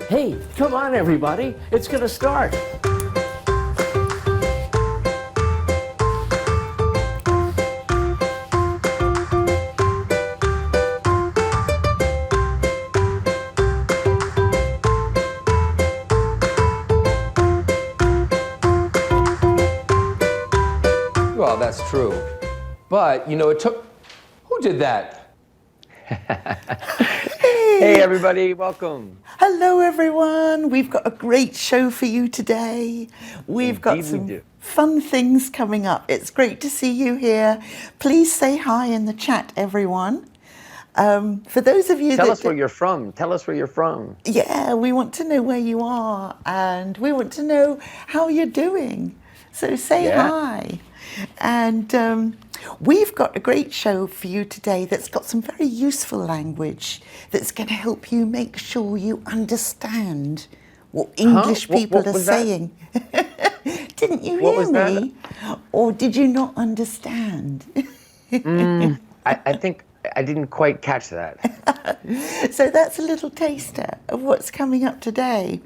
Hey, come on everybody, it's gonna start. Well, that's true. But, you know, it took... Who did that? Hey, everybody, welcome. Hello, everyone. We've got a great show for you today. We've got some fun things coming up. It's great to see you here. Please say hi in the chat, everyone. For those of you Tell us where you're from. Tell us where you're from. Yeah, we want to know where you are, and we want to know how you're doing. So say hi. And we've got a great show for you today that's got some very useful language that's going to help you make sure you understand what English people are saying. Didn't you hear me? Or did you not understand? I think I didn't quite catch that. So that's a little taster of what's coming up today.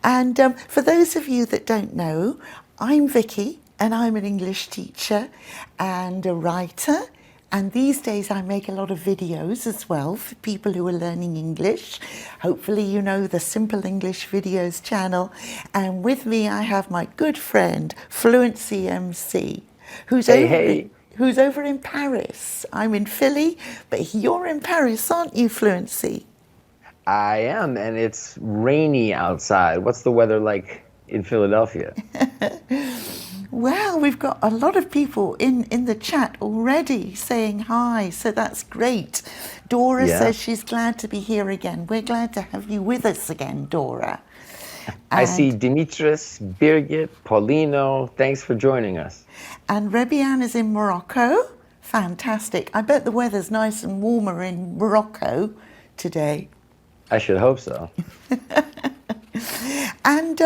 And for those of you that don't know, I'm Vicki, and I'm an English teacher and a writer. And these days I make a lot of videos as well for people who are learning English. Hopefully you know the Simple English Videos channel. And with me I have my good friend, Fluency MC, who's over in Paris. I'm in Philly, but you're in Paris, aren't you, Fluency? I am, and it's rainy outside. What's the weather like in Philadelphia? Well, we've got a lot of people in the chat already saying hi, so that's great. Dora says she's glad to be here again. We're glad to have you with us again, Dora. I see Dimitris, Birgit, Paulino. Thanks for joining us. And Rebian is in Morocco. Fantastic. I bet the weather's nice and warmer in Morocco today. I should hope so. And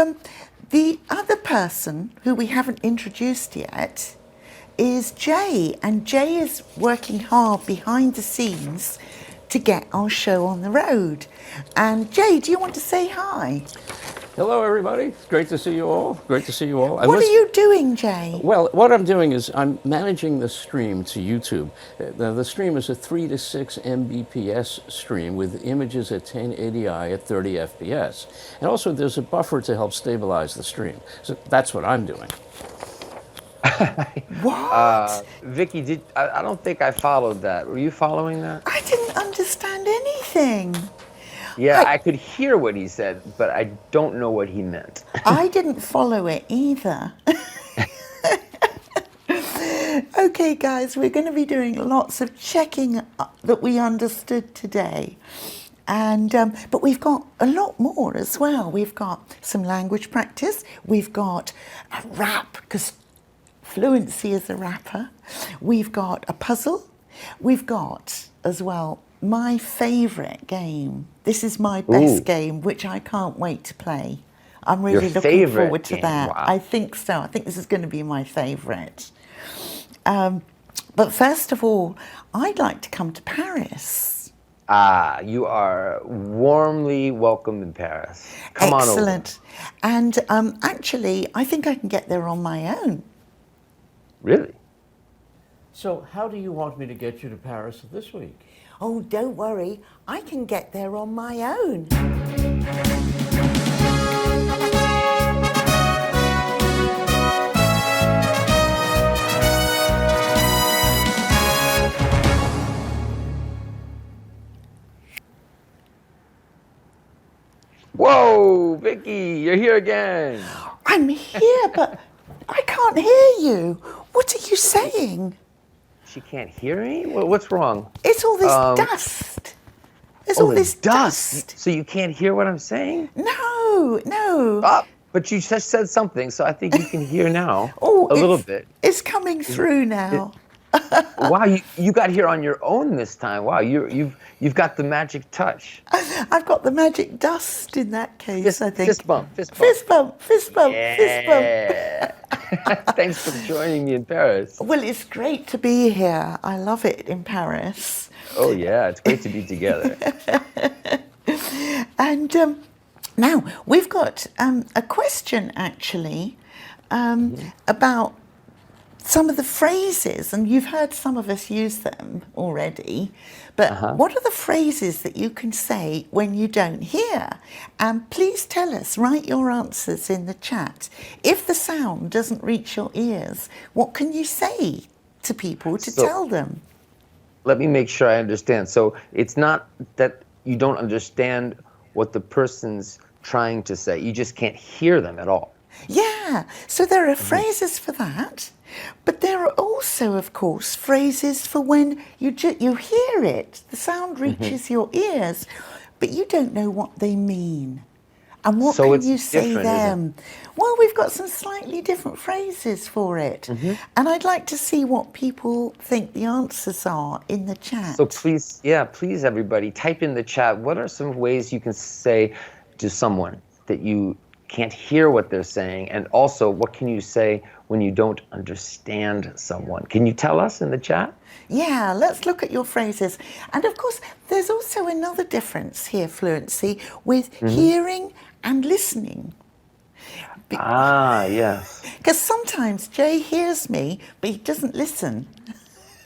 the other person who we haven't introduced yet is Jay. And Jay is working hard behind the scenes to get our show on the road. And Jay, do you want to say hi? Hello everybody, it's great to see you all. Great to see you all. What are you doing, Jay? Well, what I'm doing is I'm managing the stream to YouTube. The stream is a 3 to 6 Mbps stream with images at 1080i at 30 FPS. And also there's a buffer to help stabilize the stream. So that's what I'm doing. What? Vicki, I don't think I followed that. Were you following that? I didn't understand anything. Yeah, I could hear what he said, but I don't know what he meant. I didn't follow it either. Okay, guys, we're going to be doing lots of checking that we understood today. And but we've got a lot more as well. We've got some language practice. We've got a rap, because Fluency is a rapper. We've got a puzzle. We've got, as well, my favourite game. This is my best game, which I can't wait to play. I'm really looking forward to that. Wow. I think so. I think this is going to be my favourite. But first of all, I'd like to come to Paris. You are warmly welcome in Paris. Come on over. Excellent. And actually, I think I can get there on my own. Really? So how do you want me to get you to Paris this week? Oh, don't worry. I can get there on my own. Whoa, Vicki, you're here again. I'm here, but I can't hear you. What are you saying? She can't hear me? What's wrong? It's all this dust. It's all this dust. So you can't hear what I'm saying? No. But you just said something, so I think you can hear now. A little bit. It's coming through now. Wow, you got here on your own this time. Wow, you've got the magic touch. I've got the magic dust in that case, I think. Fist bump. Fist bump. Yeah. Thanks for joining me in Paris. Well, it's great to be here. I love it in Paris. Oh yeah, it's great to be together. And Now, we've got a question actually about some of the phrases, and you've heard some of us use them already, but what are the phrases that you can say when you don't hear? And please tell us, write your answers in the chat. If the sound doesn't reach your ears, what can you say to people to tell them? Let me make sure I understand. So it's not that you don't understand what the person's trying to say, you just can't hear them at all. Yeah, so there are phrases for that, but there are also, of course, phrases for when you hear it, the sound reaches your ears, but you don't know what they mean. And what So can it's you say different, isn't them? Well, we've got some slightly different phrases for it, and I'd like to see what people think the answers are in the chat. So please, please everybody, type in the chat, what are some ways you can say to someone that you can't hear what they're saying, and also what can you say when you don't understand someone? Can you tell us in the chat? Yeah, let's look at your phrases. And of course, there's also another difference here, Fluency, with hearing and listening. Yes. Because sometimes Jay hears me, but he doesn't listen.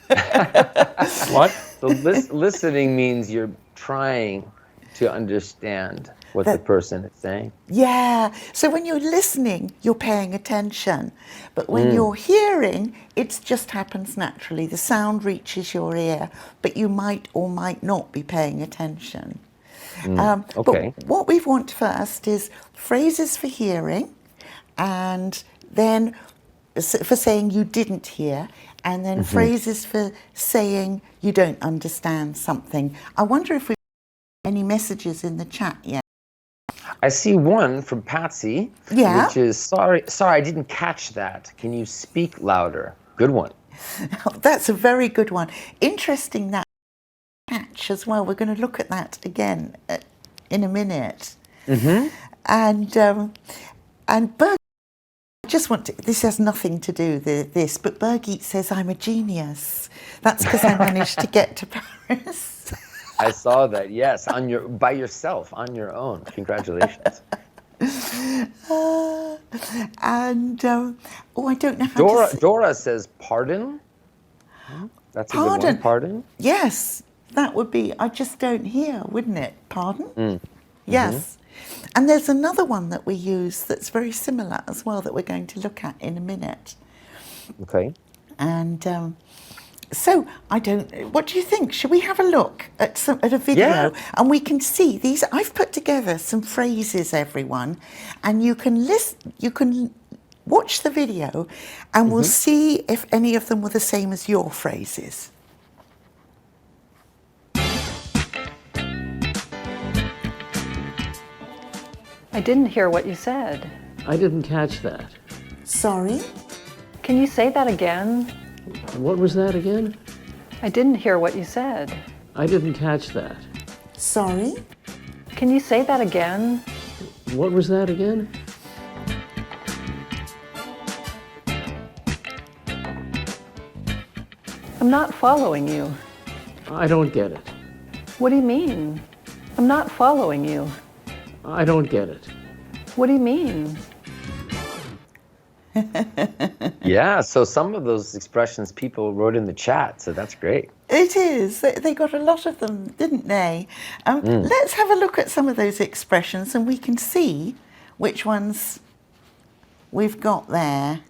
What? So listening means you're trying to understand what the person is saying. Yeah, so when you're listening, you're paying attention. But when you're hearing, it just happens naturally. The sound reaches your ear, but you might or might not be paying attention. Okay. But what we want first is phrases for hearing, and then for saying you didn't hear, and then phrases for saying you don't understand something. I wonder if we've got any messages in the chat yet. I see one from Patsy, which is, sorry, I didn't catch that. Can you speak louder? Good one. That's a very good one. Interesting that catch as well. We're going to look at that again in a minute. And Berg, I just want to, this has nothing to do with this, but Birgit says I'm a genius. That's because I managed to get to Paris. I saw that, yes, by yourself, on your own. Congratulations. And I don't know how to say. Dora says pardon. That's a good one. Pardon. Yes, that would be, I just don't hear, wouldn't it? Pardon? Yes. And there's another one that we use that's very similar as well that we're going to look at in a minute. Okay. And so what do you think? Should we have a look at a video and we can see these? I've put together some phrases, everyone, and you can watch the video and we'll see if any of them were the same as your phrases. I didn't hear what you said. I didn't catch that. Sorry? Can you say that again? What was that again? I didn't hear what you said. I didn't catch that. Sorry? Can you say that again? What was that again? I'm not following you. I don't get it. What do you mean? I'm not following you. I don't get it. What do you mean? Yeah, so some of those expressions people wrote in the chat, so that's great. It is. They got a lot of them, didn't they? Let's have a look at some of those expressions and we can see which ones we've got there.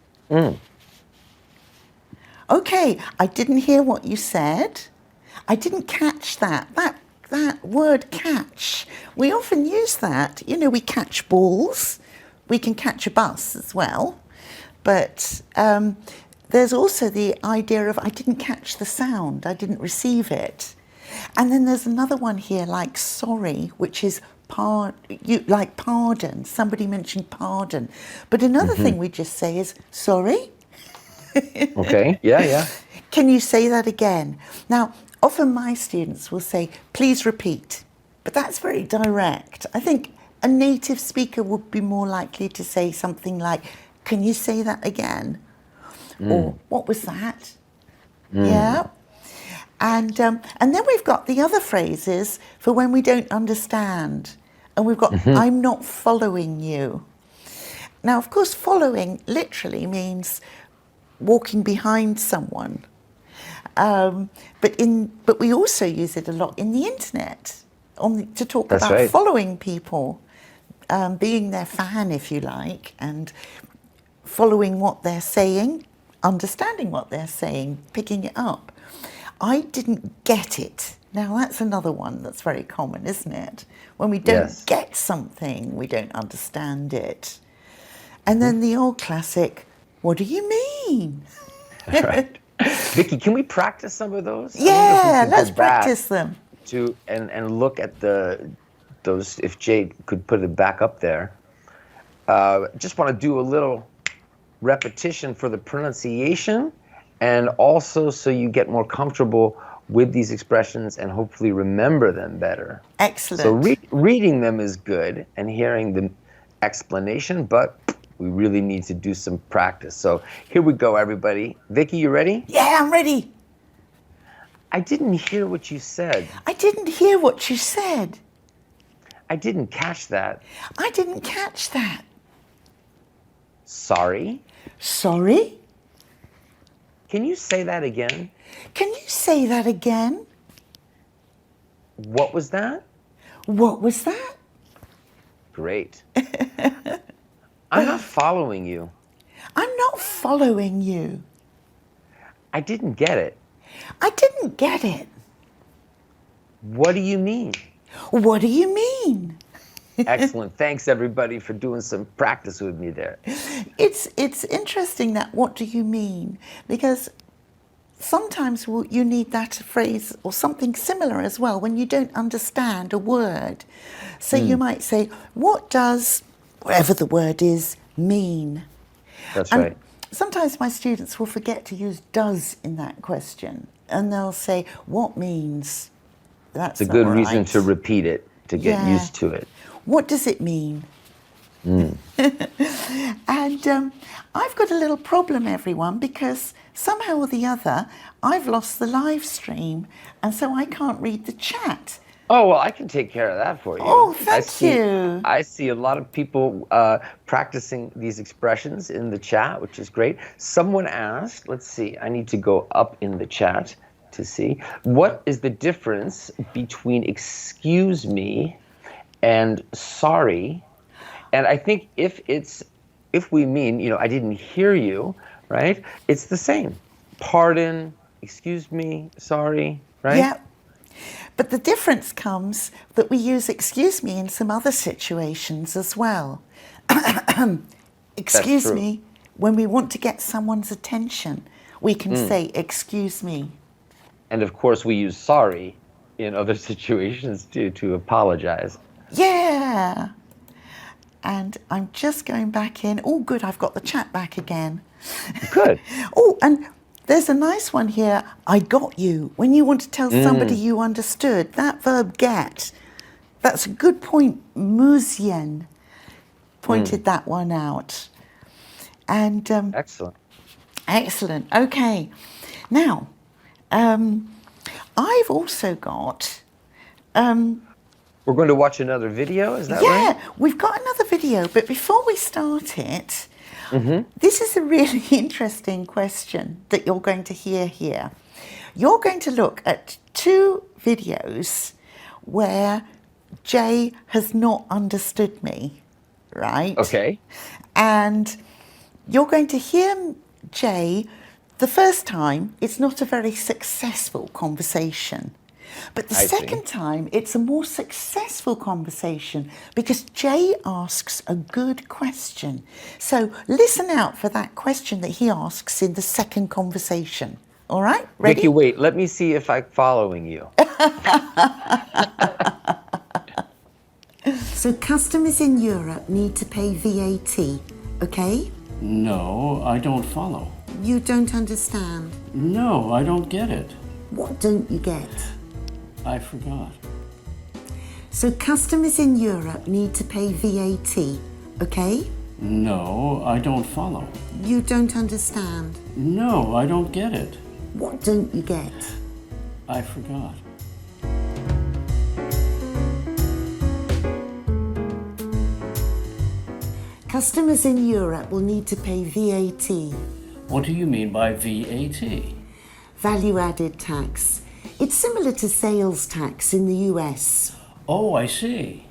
Okay, I didn't hear what you said. I didn't catch that. That word catch, we often use that. You know, we catch balls. We can catch a bus as well. But there's also the idea of I didn't catch the sound, I didn't receive it. And then there's another one here like sorry, which is like pardon. Somebody mentioned pardon. But another thing we just say is sorry. Okay, yeah. Can you say that again? Now, often my students will say, please repeat. But that's very direct. I think a native speaker would be more likely to say something like, can you say that again? Or what was that? Yeah. And then we've got the other phrases for when we don't understand. and we've got I'm not following you. Now, of course, following literally means walking behind someone. But we also use it a lot in the internet to talk That's about right. following people, being their fan, if you like, and following what they're saying, understanding what they're saying, picking it up. I didn't get it. Now, that's another one that's very common, isn't it? When we don't Yes. get something, we don't understand it. And then the old classic, what do you mean? Right. Vicki, can we practice some of those? I wonder if we Yeah, could go let's back practice them. and look at those, if Jade could put it back up there. Just want to do a little repetition for the pronunciation, and also so you get more comfortable with these expressions and hopefully remember them better. Excellent. So reading them is good and hearing the explanation, but we really need to do some practice. So here we go, everybody. Vicki, you ready? Yeah, I'm ready. I didn't hear what you said. I didn't hear what you said. I didn't catch that. I didn't catch that. Sorry. Sorry? Can you say that again? Can you say that again? What was that? What was that? Great. I'm not following you. I'm not following you. I didn't get it. I didn't get it. What do you mean? What do you mean? Excellent. Thanks, everybody, for doing some practice with me there. It's interesting that what do you mean? Because sometimes you need that phrase or something similar as well when you don't understand a word. So you might say, what does, whatever the word is, mean? That's And right. sometimes my students will forget to use does in that question, and they'll say, what means? That's It's a good not reason right. to repeat it, to get Yeah. used to it. What does it mean? And I've got a little problem, everyone, because somehow or the other, I've lost the live stream, and so I can't read the chat. Oh, well, I can take care of that for you. Oh, thank you. I see a lot of people practicing these expressions in the chat, which is great. Someone asked, let's see, I need to go up in the chat to see, what is the difference between excuse me and sorry? And I think if we mean, I didn't hear you, right? It's the same. Pardon, excuse me, sorry, right? Yeah. But the difference comes that we use excuse me in some other situations as well. Excuse true. me, when we want to get someone's attention, we can say excuse me. And of course, we use sorry in other situations too, to apologize. Yeah. And I'm just going back in. Oh, good, I've got the chat back again. Good. Oh, and there's a nice one here. I got you. When you want to tell somebody you understood, that verb get, that's a good point. Musien pointed that one out. And Excellent. excellent. Okay. Now, I've also got... We're going to watch another video, is that yeah, right? we've got another video, but before we start it, this is a really interesting question that you're going to hear here. You're going to look at two videos where Jay has not understood me, right? Okay. And you're going to hear Jay the first time, it's not a very successful conversation. But the I see. second time, it's a more successful conversation because Jay asks a good question. So listen out for that question that he asks in the second conversation. All right? Ready? Vicki, wait, let me see if I'm following you. So customers in Europe need to pay VAT, okay? No, I don't follow. You don't understand. No, I don't get it. What don't you get? I forgot. So customers in Europe need to pay VAT, okay? No, I don't follow. You don't understand. No, I don't get it. What don't you get? I forgot. Customers in Europe will need to pay VAT, What do you mean by VAT? value added tax. It's similar to sales tax in the US. Oh, I see.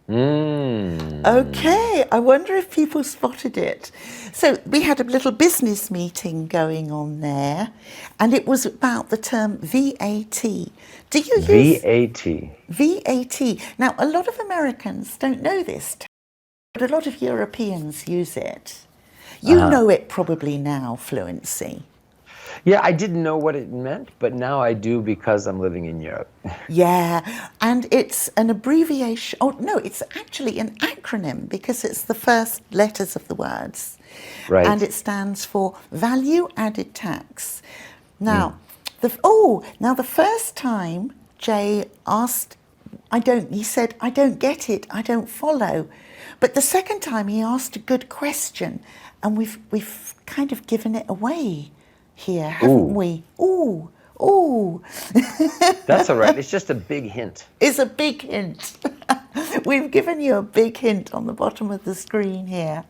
Okay, I wonder if people spotted it. So we had a little business meeting going on there, and it was about the term VAT. Do you use VAT. VAT? Now, a lot of Americans don't know this term, but a lot of Europeans use it. You know it probably now, Fluency. Yeah, I didn't know what it meant, but now I do because I'm living in Europe. Yeah, and it's an abbreviation. Oh, no, it's actually an acronym because it's the first letters of the words. Right. And it stands for value added tax. Now, the first time Jay asked, he said, I don't get it, I don't follow. But the second time he asked a good question, and we've kind of given it away here, haven't we? Ooh. That's all right. It's just a big hint. It's a big hint. We've given you a big hint on the bottom of the screen here.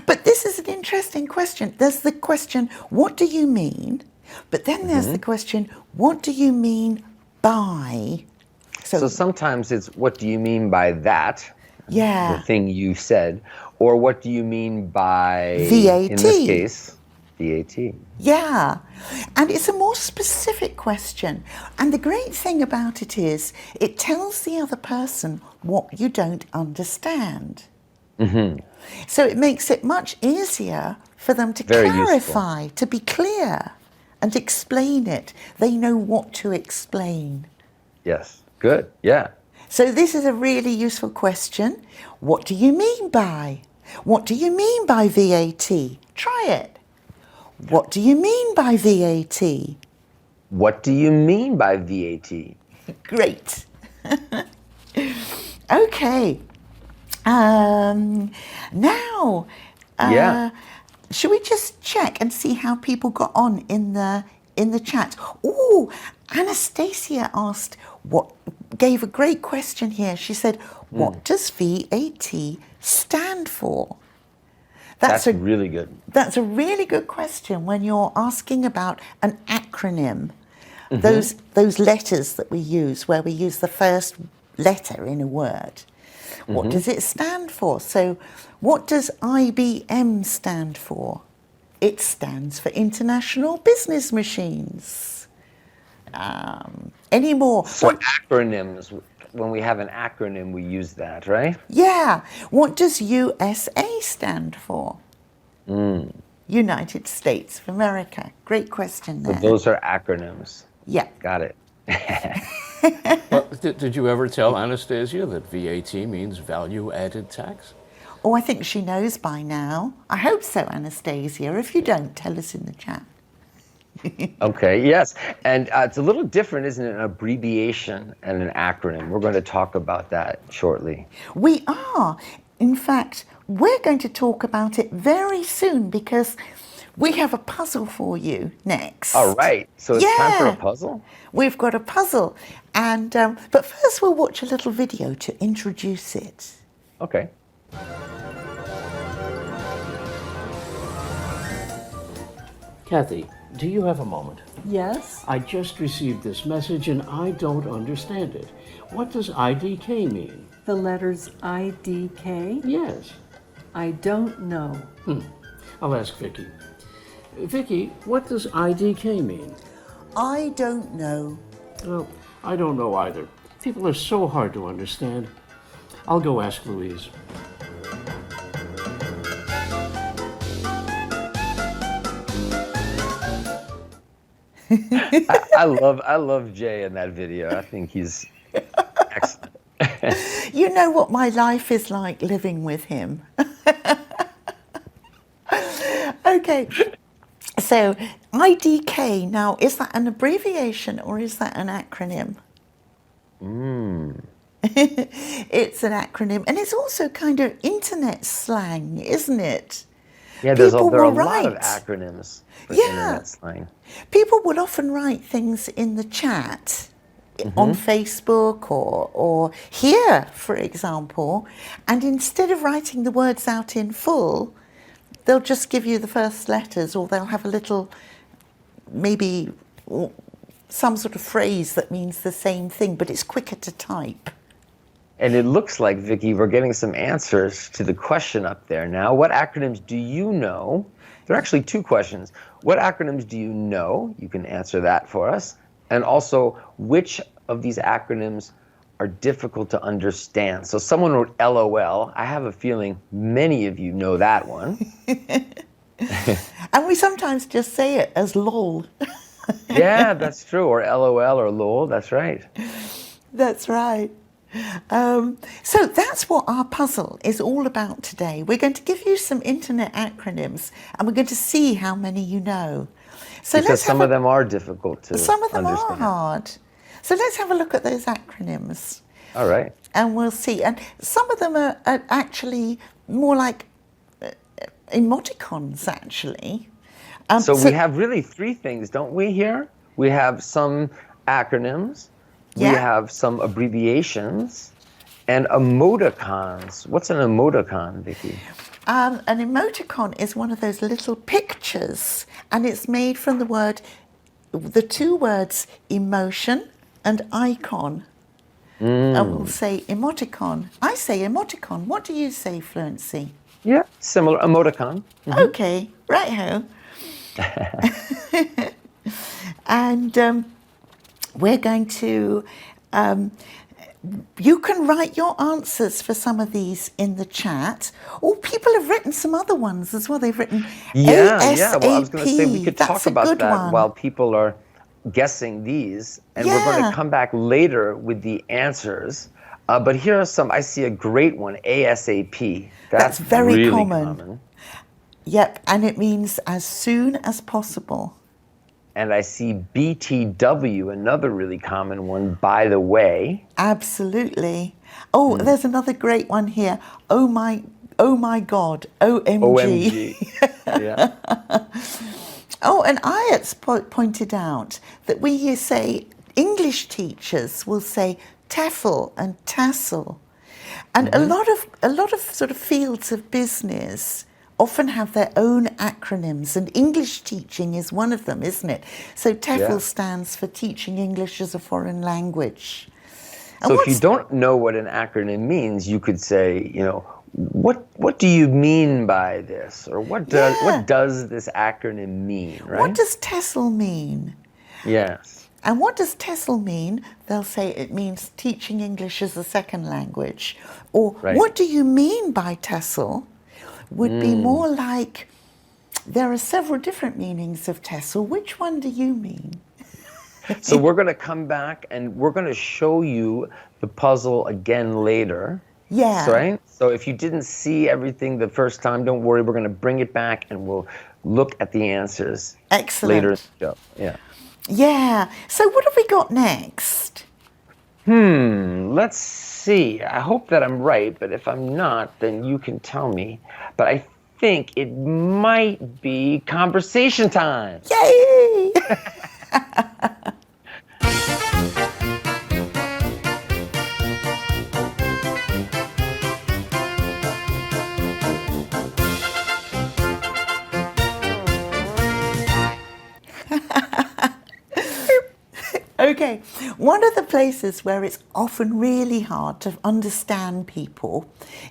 But this is an interesting question. There's the question, what do you mean? But then there's the question, what do you mean by? So sometimes it's, what do you mean by that? Yeah. The thing you said. Or what do you mean by, VAT. in this case, VAT. Yeah, and it's a more specific question. And the great thing about it is it tells the other person what you don't understand. So it makes it much easier for them to Very clarify, to be clear and explain it. They know what to explain. Yes. Good. Yeah. So this is a really useful question. What do you mean by? What do you mean by VAT? Try it. What do you mean by VAT? What do you mean by VAT? Great. Okay. Now, should we just check and see how people got on in the chat? Oh, Anastasia gave a great question here. She said, "What does VAT stand for?" That's really good. That's a really good question when you're asking about an acronym. Those letters that we use, where we use the first letter in a word. What does it stand for? So what does IBM stand for? It stands for International Business Machines. Any more? So acronyms, when we have an acronym, we use that, right? Yeah. What does USA stand for? United States of America. Great question there. So those are acronyms. Yeah. Got it. Well, did you ever tell Anastasia that VAT means value added tax? Oh, I think she knows by now. I hope so, Anastasia. If you don't, tell us in the chat. Okay, yes. And it's a little different, isn't it? An abbreviation and an acronym. We're going to talk about that shortly. We are. In fact, we're going to talk about it very soon because we have a puzzle for you next. All right. So it's time for a puzzle? We've got a puzzle. And but first we'll watch a little video to introduce it. Okay. Kathy, do you have a moment? Yes? I just received this message and I don't understand it. What does IDK mean? The letters IDK? Yes. I don't know. I'll ask Vicki. Vicki, what does IDK mean? I don't know. Well, I don't know either. People are so hard to understand. I'll go ask Louise. I love Jay in that video. I think he's excellent. You know what my life is like living with him. Okay, so IDK, now is that an abbreviation or is that an acronym? It's an acronym, and it's also kind of internet slang, isn't it? Yeah, there are People a will lot of write. acronyms for Yeah. internet slang. People will often write things in the chat on Facebook or here, for example, and instead of writing the words out in full, they'll just give you the first letters, or they'll have a little, maybe some sort of phrase that means the same thing, but it's quicker to type. And it looks like, Vicki, we're getting some answers to the question up there now. What acronyms do you know? There are actually two questions. What acronyms do you know? You can answer that for us. And also, which of these acronyms are difficult to understand? So someone wrote LOL. I have a feeling many of you know that one. And we sometimes just say it as LOL. Yeah, that's true. Or LOL or LOL. That's right. That's right. So that's what our puzzle is all about today. We're going to give you some internet acronyms, and we're going to see how many you know. So because some of them are difficult to understand. Some of them are hard. So let's have a look at those acronyms. All right. And we'll see. And some of them are actually more like emoticons, actually. So we have really three things, don't we, here? We have some acronyms. Yeah. We have some abbreviations and emoticons. What's an emoticon, Vicki? An emoticon is one of those little pictures, and it's made from the two words emotion and icon. And we'll say emoticon. I say emoticon. What do you say, Fluency? Yeah, similar, emoticon. Okay, right-ho. And we're going to, you can write your answers for some of these in the chat. Or people have written some other ones as well. They've written Yeah. Well, I was going to say we could That's talk about that one. while people are guessing these. And we're going to come back later with the answers. But here are some. I see a great one, ASAP. That's very really common. Yep, and it means as soon as possible. And I see BTW, another really common one, by the way. Absolutely. Oh, there's another great one here. Oh my God, OMG. Yeah. Oh, and Ayat's pointed out that we say English teachers will say TEFL and TESOL. And a lot of sort of fields of business often have their own acronyms, and English teaching is one of them, isn't it? So TEFL stands for Teaching English as a Foreign Language. And so if you don't know what an acronym means, you could say, what do you mean by this? Or what does this acronym mean, right? What does TESOL mean? Yes. And what does TESOL mean? They'll say it means Teaching English as a Second Language. Or what do you mean by TESOL? Would be more like, there are several different meanings of TESOL. Which one do you mean? So we're going to come back and we're going to show you the puzzle again later. Yeah. Right? So if you didn't see everything the first time, don't worry. We're going to bring it back and we'll look at the answers later in the show. Yeah. Yeah. So what have we got next? Let's see. I hope that I'm right, but if I'm not, then you can tell me. But I think it might be conversation time. Yay! Okay, one of the places where it's often really hard to understand people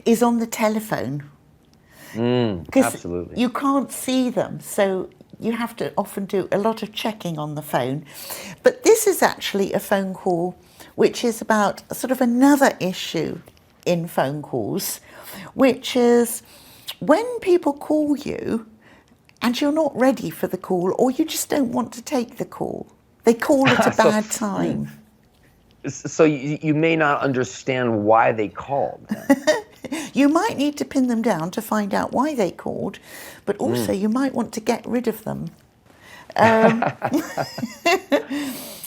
is on the telephone. Absolutely. You can't see them, so you have to often do a lot of checking on the phone. But this is actually a phone call which is about sort of another issue in phone calls, which is when people call you and you're not ready for the call, or you just don't want to take the call. They call at a bad time. So you may not understand why they called. You might need to pin them down to find out why they called, but also you might want to get rid of them.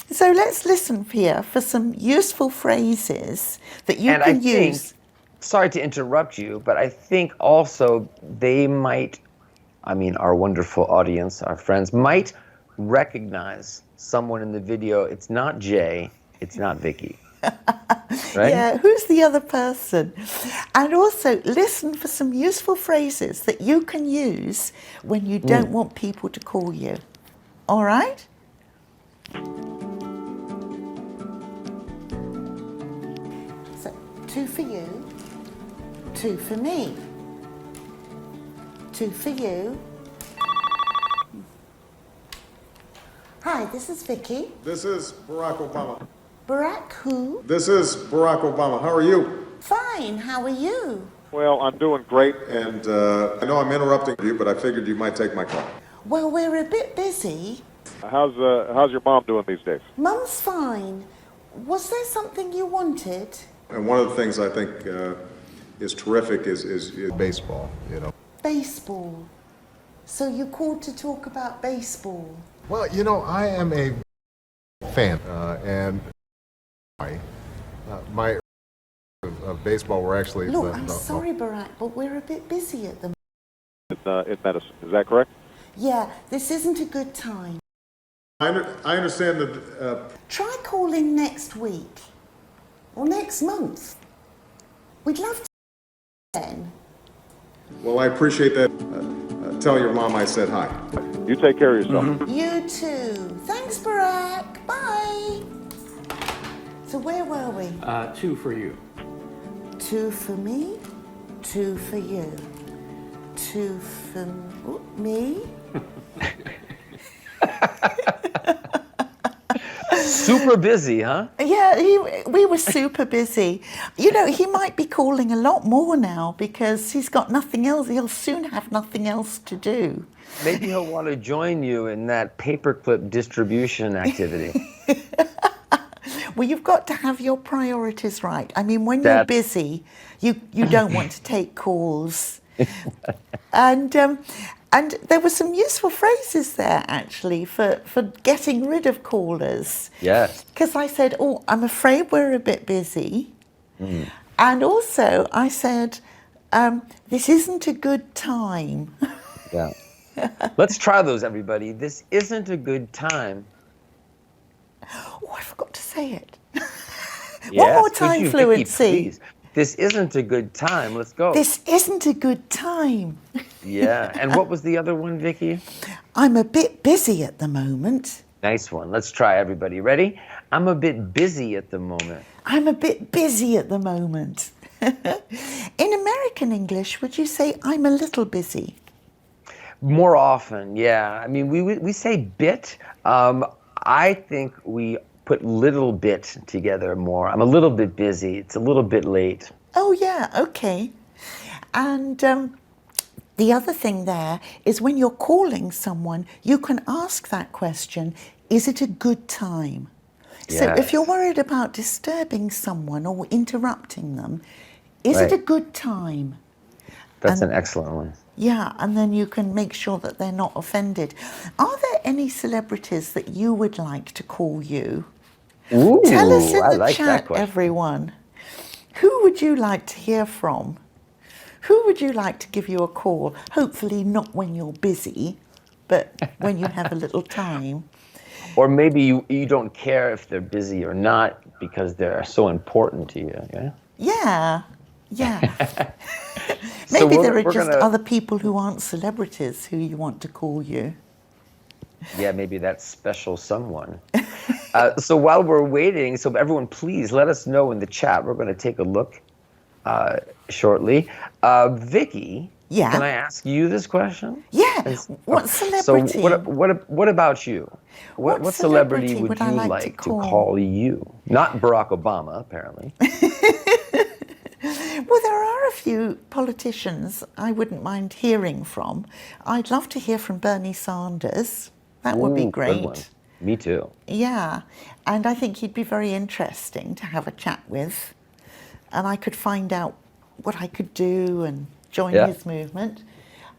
So let's listen here for some useful phrases that you can use. Sorry to interrupt you, but I think also they might, our wonderful audience, our friends, might recognize someone in the video. It's not Jay, It's not Vicki. Right? Yeah, who's the other person? And also listen for some useful phrases that you can use when you don't want people to call you. All right? So, 2 for you, 2 for me. 2 for you. Hi, this is Vicki. This is Barack Obama. Barack who? This is Barack Obama. How are you? Fine, how are you? Well, I'm doing great, and I know I'm interrupting you, but I figured you might take my call. Well, we're a bit busy. How's your mom doing these days? Mum's fine. Was there something you wanted? And one of the things I think is terrific is baseball, you know. Baseball. So you called to talk about baseball? Well, you know, I am a fan, and my of baseball were actually... Look, I'm sorry, Barack, but we're a bit busy at the moment. In medicine, is that correct? Yeah, this isn't a good time. I understand that... Try calling next week. Or next month. We'd love to then. Well, I appreciate that. Tell your mom I said hi. You take care of yourself. You too. Thanks, Barack. Bye. So where were we? 2 for you. 2 for me, 2 for you. 2 for me. Super busy, huh? Yeah, we were super busy. You know, he might be calling a lot more now because he's got nothing else. He'll soon have nothing else to do. Maybe he'll want to join you in that paperclip distribution activity. Well, you've got to have your priorities right. I mean, when you're busy, you don't want to take calls. And there were some useful phrases there, actually, for getting rid of callers. Yes. Because I said, oh, I'm afraid we're a bit busy. And also I said, this isn't a good time. Yeah. Let's try those, everybody. This isn't a good time. Oh, I forgot to say it. Yes. One more Could time, you, Fluency. Vicki, please? This isn't a good time. Let's go. This isn't a good time. Yeah. And what was the other one, Vicki? I'm a bit busy at the moment. Nice one. Let's try, everybody. Ready? I'm a bit busy at the moment. I'm a bit busy at the moment. In American English, would you say I'm a little busy? More often, yeah. I mean, we say bit. I think we put little bit together more. I'm a little bit busy. It's a little bit late. Oh, yeah, okay. And the other thing there is when you're calling someone, you can ask that question, is it a good time? So if you're worried about disturbing someone or interrupting them, is it a good time? That's an excellent one. Yeah, and then you can make sure that they're not offended. Are there any celebrities that you would like to call you? Ooh, Tell us in I the like that chat, question. everyone. Who would you like to hear from? Who would you like to give you a call? Hopefully not when you're busy, but when you have a little time. Or maybe you don't care if they're busy or not because they're so important to you. Yeah. Yeah. So Maybe there are we're just gonna- other people who aren't celebrities who you want to call you. Yeah, maybe that special someone. So while we're waiting, so everyone please let us know in the chat. We're going to take a look shortly. Vicki, Yeah. can I ask you this question? Yeah. What celebrity? So what about you? What celebrity celebrity would would I you like like to to call? call you? Not Barack Obama, apparently. Well, there are a few politicians I wouldn't mind hearing from. I'd love to hear from Bernie Sanders. That would be Ooh, good one. great. Me too. Yeah, and I think he'd be very interesting to have a chat with. And I could find out what I could do and join his movement.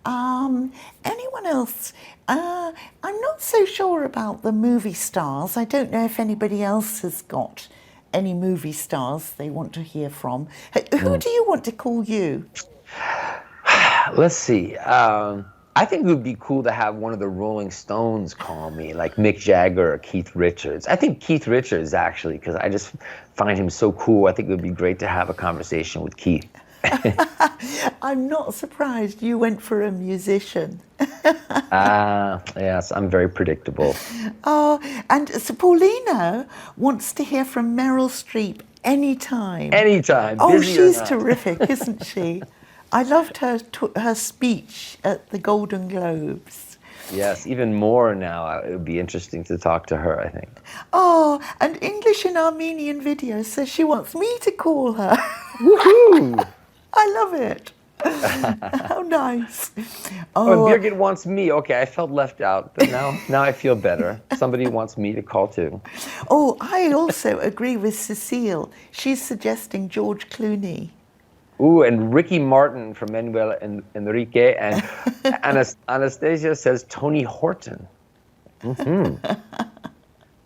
Anyone else? I'm not so sure about the movie stars. I don't know if anybody else has got any movie stars they want to hear from. Who do you want to call you? Let's see. I think it would be cool to have one of the Rolling Stones call me, like Mick Jagger or Keith Richards. I think Keith Richards, actually, because I just find him so cool. I think it would be great to have a conversation with Keith. I'm not surprised you went for a musician. Yes, I'm very predictable. Oh, and so Paulina wants to hear from Meryl Streep anytime. Anytime. Oh, busy or she's not. terrific, isn't she? I loved her speech at the Golden Globes. Yes, even more now. It would be interesting to talk to her, I think. Oh, and English and Armenian video says she wants me to call her. Woohoo! I love it. How nice. Oh, and Birgit wants me. Okay, I felt left out, but now I feel better. Somebody wants me to call too. Oh, I also agree with Cecile. She's suggesting George Clooney. Ooh, and Ricky Martin from Manuel and Enrique, and Anastasia says Tony Horton. Mm-hmm.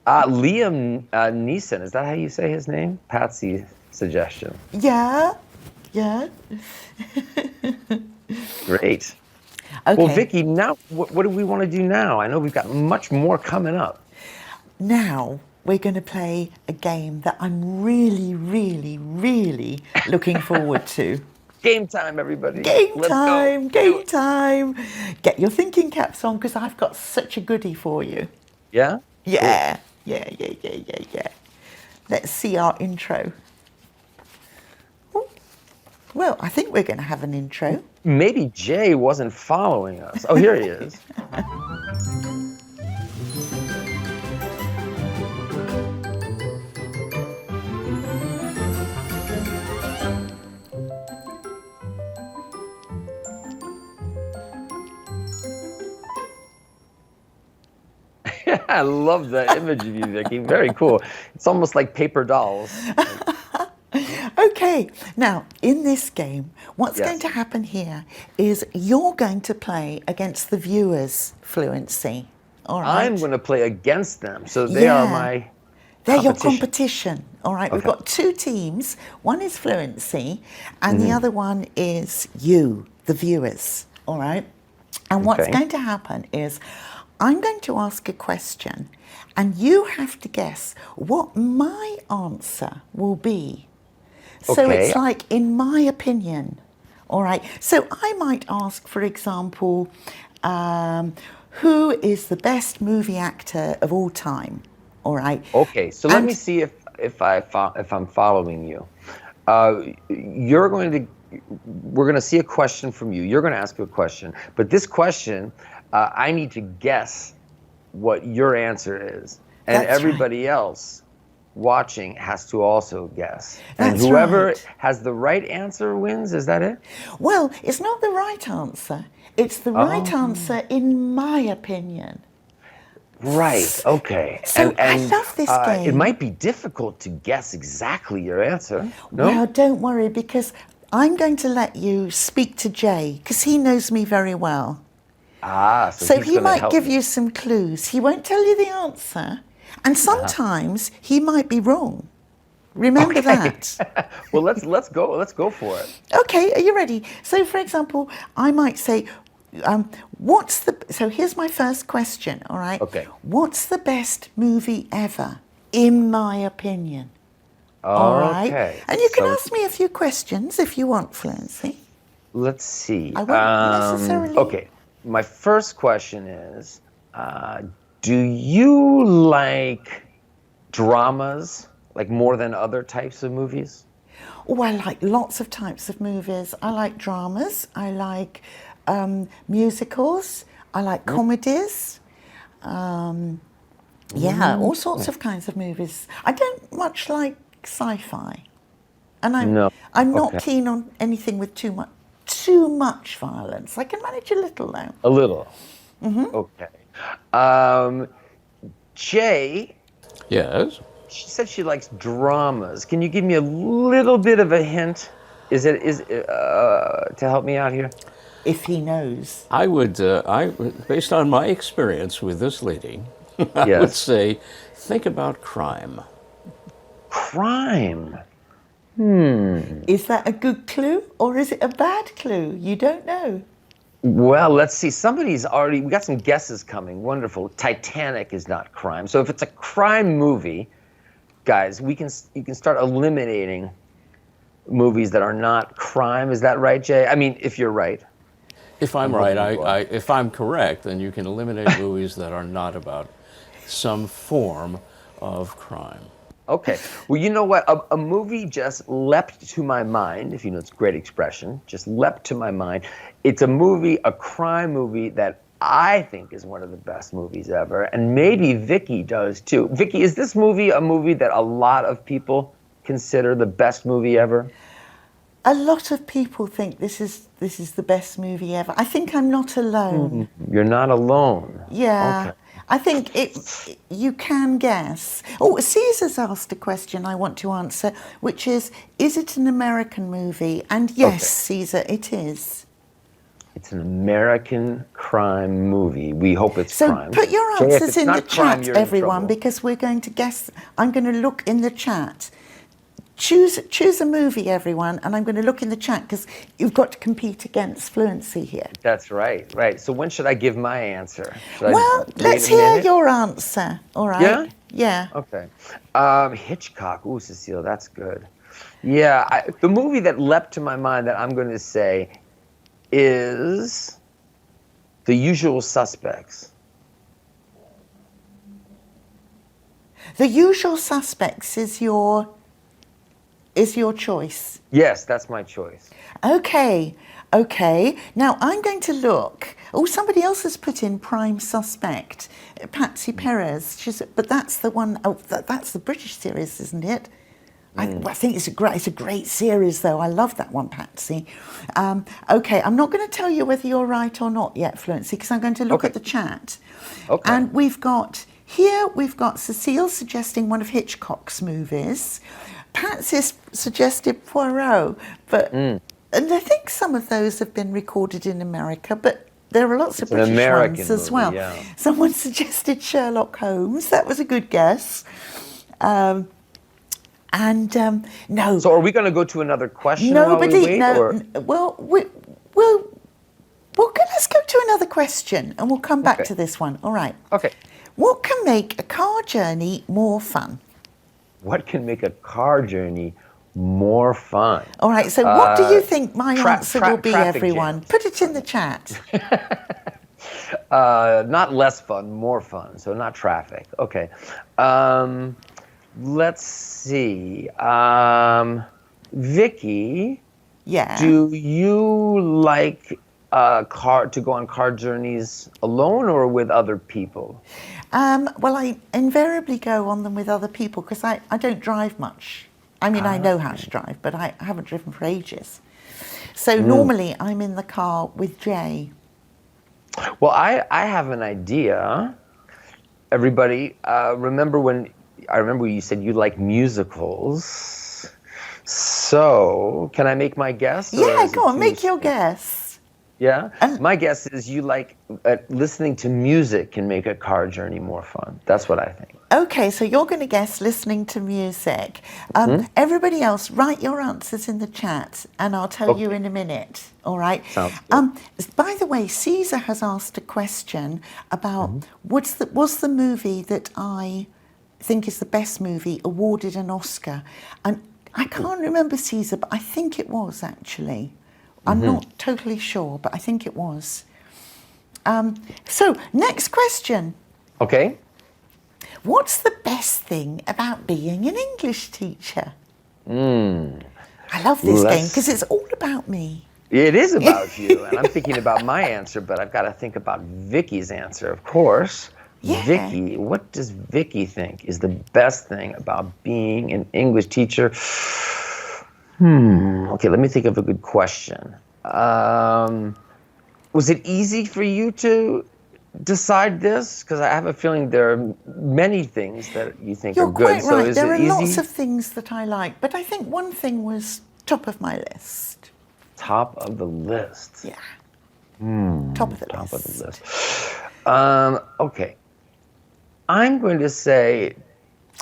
Liam Neeson, is that how you say his name? Patsy suggestion. Yeah. Great. Okay. Well, Vicki, now what do we want to do now? I know we've got much more coming up. Now we're going to play a game that I'm really, really, really looking forward to. Game time, everybody. Game time. Go. Get your thinking caps on because I've got such a goodie for you. Yeah? Yeah. Let's see our intro. Ooh. Well, I think we're going to have an intro. Maybe Jay wasn't following us. Oh, here he is. I love that image of you, Vicki. Very cool. It's almost like paper dolls. Okay, now in this game, what's Yes. going to happen here is you're going to play against the viewers' fluency. All right. I'm going to play against them, so they are my They're your competition. competition. All right. We've Okay. got two teams. One is fluency, and Mm-hmm. the other one is you, the viewers. All right. And what's Okay. going to happen is I'm going to ask a question, and you have to guess what my answer will be. So Okay. it's like, in my opinion. All right. So I might ask, for example, who is the best movie actor of all time? All right. Okay, so let And- me see if I'm following you. We're going to see a question from you. You're going to ask a question, but this question, I need to guess what your answer is, and That's right. everybody else watching has to also guess. And That's whoever right. has the right answer wins. Is that it? Well, it's not the right answer. It's the right answer, in my opinion. Right. Okay. So I love this game. It might be difficult to guess exactly your answer. No. Well, don't worry, because I'm going to let you speak to Jay, because he knows me very well. So he's he gonna might help give me. you some clues. He won't tell you the answer, and sometimes he might be wrong. Remember that. Well, let's go. Let's go for it. Okay, are you ready? So, for example, I might say, so here's my first question, all right? Okay. What's the best movie ever, in my opinion? All right? Okay. And you can So- ask me a few questions if you want, Fluency. Let's see. I won't necessarily- Okay. My first question is, do you like dramas, like more than other types of movies? Oh, I like lots of types of movies. I like dramas. I like musicals. I like comedies. Yeah, all sorts of kinds of movies. I don't much like sci-fi, and I'm not Okay. keen on anything with too much violence. I can manage a little though. A little. Mm-hmm. Okay. Jay, Yes. she said she likes dramas. Can you give me a little bit of a hint? Is it to help me out here? If he knows. I would, based on my experience with this lady, I would Yes. say, think about crime. Crime. Is that a good clue or is it a bad clue? You don't know. Well, let's see. We got some guesses coming. Wonderful. Titanic is not crime. So if it's a crime movie, guys, you can start eliminating movies that are not crime. Is that right, Jay? I mean, if you're right. If I'm right, if I'm correct, then you can eliminate movies that are not about some form of crime. Okay. Well, you know what? A movie just leapt to my mind, if you know it's a great expression, just leapt to my mind. It's a crime movie that I think is one of the best movies ever, and maybe Vicki does too. Vicki, is this movie a movie that a lot of people consider the best movie ever? A lot of people think this is the best movie ever. I think I'm not alone. You're not alone. Yeah. Okay. I think you can guess. Oh, Caesar's asked a question I want to answer, which is it an American movie? And yes, Caesar, it is. It's an American crime movie. We hope it's crime. So put your Jay, if answers it's in the not crime, chat, you're in everyone, trouble. because we're going to guess. I'm going to look in the chat. Choose a movie, everyone, and I'm going to look in the chat because you've got to compete against Fluency here. That's right, right. So when should I give my answer? Well, let's hear your answer, all right? Yeah? Yeah. Okay. Hitchcock. Ooh, Cecile, that's good. Yeah, the movie that leapt to my mind that I'm going to say is The Usual Suspects. The Usual Suspects is your choice. Yes, that's my choice. Okay. Now I'm going to look. Oh, somebody else has put in Prime Suspect, Patsy Perez. But that's the one. Oh, that's the British series, isn't it? I think it's a great series, though. I love that one, Patsy. Okay, I'm not going to tell you whether you're right or not yet, Fluency, because I'm going to look at the chat. Okay. And we've got Cecile suggesting one of Hitchcock's movies. Patsy's suggested Poirot, but and I think some of those have been recorded in America, but there are lots of British American ones as movie, well. yeah. Someone suggested Sherlock Holmes. That was a good guess. No. So are we going to go to another question Nobody. while we wait? No. Or? Let's go to another question, and we'll come back to this one. All right. Okay. What can make a car journey more fun? What can make a car journey more fun? All right, so what do you think my answer will be, traffic everyone? jams. Put it in the chat. Not less fun, more fun. So not traffic. Okay. Let's see. Vicki, Yeah. do you like to go on car journeys alone or with other people? Well, I invariably go on them with other people because I don't drive much. I mean, I know how to drive, but I haven't driven for ages. So normally I'm in the car with Jay. Well, I have an idea. Everybody, remember when you said you like musicals. So, can I make my guess? Yeah, go on, make your guess. Yeah? My guess is you like listening to music can make a car journey more fun. That's what I think. Okay, so you're going to guess listening to music. Everybody else, write your answers in the chat, and I'll tell you in a minute. All right? Sounds good. By the way, Caesar has asked a question about was the movie that I think is the best movie awarded an Oscar? And I can't remember, Caesar, but I think it was actually. I'm not totally sure, but I think it was. So, next question. Okay. What's the best thing about being an English teacher? I love this game because it's all about me. It is about you, and I'm thinking about my answer, but I've got to think about Vicki's answer, of course. Yeah. Vicki, what does Vicki think is the best thing about being an English teacher? Okay, let me think of a good question. Was it easy for you to decide this? Because I have a feeling there are many things that you think You're are good. quite So right. is There it are easy? lots of things that I like, but I think one thing was top of my list. Top of the list. Yeah. Top of the Top list. of the list. Okay. I'm going to say